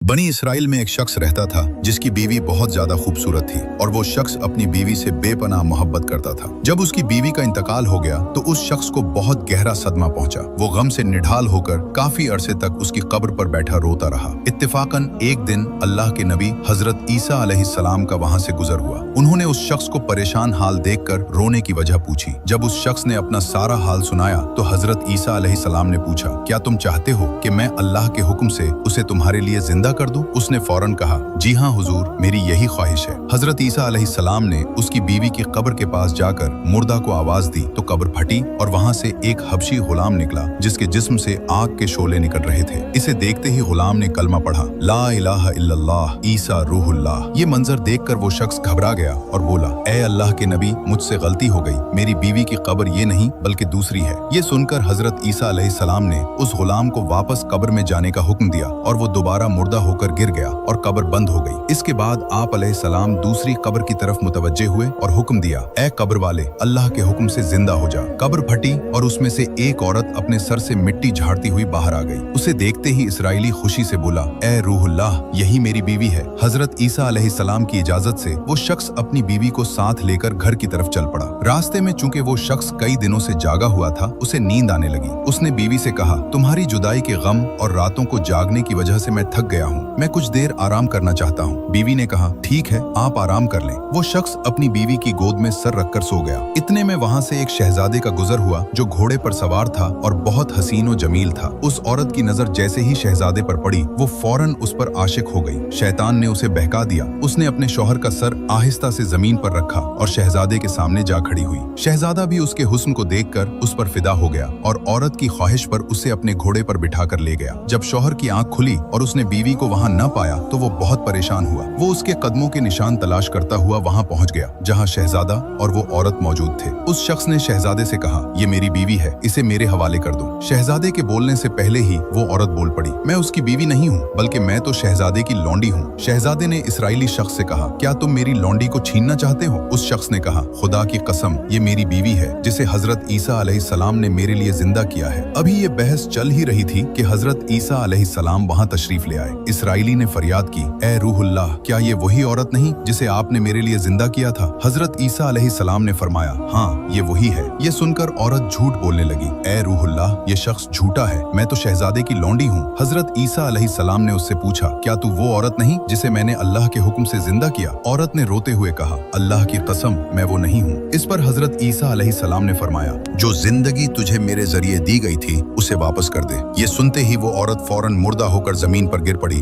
बनी इसराइल में एक शख्स रहता था जिसकी बीवी बहुत ज्यादा खूबसूरत थी और वो शख्स अपनी बीवी से बेपनाह मोहब्बत करता था। जब उसकी बीवी का इंतकाल हो गया तो उस शख्स को बहुत गहरा सदमा पहुंचा। वो गम से निढाल होकर काफी अरसे तक उसकी कब्र पर बैठा रोता रहा। इत्तेफाकन एक दिन अल्लाह के नबी हजरत ईसा अलैहिस्सलाम का वहां से गुजर हुआ। उन्होंने उस शख्स को परेशान हाल देखकर रोने की वजह पूछी। जब उस शख्स ने अपना सारा हाल सुनाया तो हजरत ईसा अलैहिस्सलाम ने पूछा, क्या तुम चाहते हो कि मैं अल्लाह के हुक्म से उसे तुम्हारे लिए जिंदा कर दूं? उसने फौरन कहा, जी हाँ हुजूर, मेरी यही ख्वाहिश है। हजरत ईसा अलैहिस्सलाम ने उसकी बीवी की कब्र के पास जाकर मुर्दा को आवाज दी तो कब्र फटी और वहां से एक हबशी गुलाम निकला जिसके जिस्म से आग के शोले निकल रहे थे। इसे देखते ही गुलाम ने कलमा पढ़ा, ला इलाहा इल्लल्लाह ईसा रूहुल्लाह। ये मंजर देखकर वो शख्स घबरा गया और बोला, ए अल्लाह के नबी, मुझसे गलती हो गई, मेरी बीवी की कब्र ये नहीं बल्कि दूसरी है। ये सुनकर हजरत ईसा अलैहिस्सलाम ने उस गुलाम को वापस कब्र में जाने का हुक्म दिया और वो दोबारा मुर्दा होकर गिर गया और कब्र बंद हो गई। इसके बाद आप अलैहिस्सलाम दूसरी कब्र की तरफ मुतवज्जे हुए और हुक्म दिया, ए कब्र वाले, अल्लाह के हुक्म से जिंदा हो जा। कब्र फटी और उसमें से एक औरत अपने सर से मिट्टी झाड़ती हुई बाहर आ गई। उसे देखते ही इसराइली खुशी से बोला, ए रूहुल्लाह, यही मेरी बीवी है। हजरत ईसा अलैहिस्सलाम की इजाजत से वो शख्स अपनी बीवी को साथ लेकर घर की तरफ चल पड़ा। रास्ते में चूंकि वो शख्स कई दिनों से जागा हुआ था, उसे नींद आने लगी। उसने बीवी से कहा, तुम्हारी जुदाई के गम और रातों को जागने की वजह से मैं थक गया हूँ, मैं कुछ देर आराम करना चाहता हूँ। बीवी ने कहा, ठीक है, आप आराम कर लें। वो शख्स अपनी बीवी की गोद में सर रखकर सो गया। इतने में वहाँ से एक शहजादे का गुजर हुआ जो घोड़े पर सवार था और बहुत हसीन और जमील था। उस औरत की नजर जैसे ही शहजादे पर पड़ी, वो फौरन उस पर आशिक हो गई। शैतान ने उसे बहका दिया। उसने अपने शौहर का सर आहिस्ता से जमीन पर रखा और शहजादे के सामने जा खड़ी हुई। शहजादा भी उसके हुस्न को देखकर उस पर फिदा हो गया और औरत की ख्वाहिश पर उसे अपने घोड़े पर बिठाकर ले गया। जब शौहर की आंख खुली और उसने बीवी को वहां न पाया तो वो बहुत परेशान हुआ। वो उसके कदमों के निशान तलाश करता हुआ वहां पहुंच गया जहां शहजादा और वो औरत मौजूद थे। उस शख्स ने शहजादे से कहा, ये मेरी बीवी है, इसे मेरे हवाले कर दो। शहजादे के बोलने से पहले ही वो औरत बोल पड़ी, मैं उसकी बीवी नहीं हूँ, बल्कि मैं तो शहजादे की लौंडी हूँ। शहजादे ने इसराइली शख्स से कहा, क्या तुम मेरी लौंडी को छीनना चाहते हो? उस शख्स ने कहा, खुदा की कसम, ये मेरी बीवी है जिसे हजरत ईसा अलैहिस्सलाम ने मेरे लिए जिंदा किया है। अभी ये बहस चल ही रही थी कि हजरत ईसा अलैहिस्सलाम वहां तशरीफ ले आए। इसराइली ने फरियाद की, ए रूहुल्लाह, क्या ये वही औरत नहीं जिसे आपने मेरे लिए जिंदा किया था? हजरत ईसा अलैहिस्सलाम ने फरमाया, हाँ, ये वही है। ये सुनकर औरत झूठ बोलने लगी, ए रूहुल्लाह, ये शख्स झूठा है, मैं तो शहजादे की लौंडी हूँ। हजरत ईसा अलैहिस्सलाम ने उससे पूछा, क्या तू वो औरत नहीं जिसे मैंने अल्लाह के हुक्म से जिंदा किया? औरत ने रोते हुए कहा, अल्लाह की कसम, मैं वो नहीं हूँ। इस पर हजरत ईसा अलैहिस्सलाम ने फरमाया, जो जिंदगी तुझे मेरे जरिए दी गई थी उसे वापस कर दे। ये सुनते ही वो औरत फौरन मुर्दा होकर जमीन पर गिर पड़ी।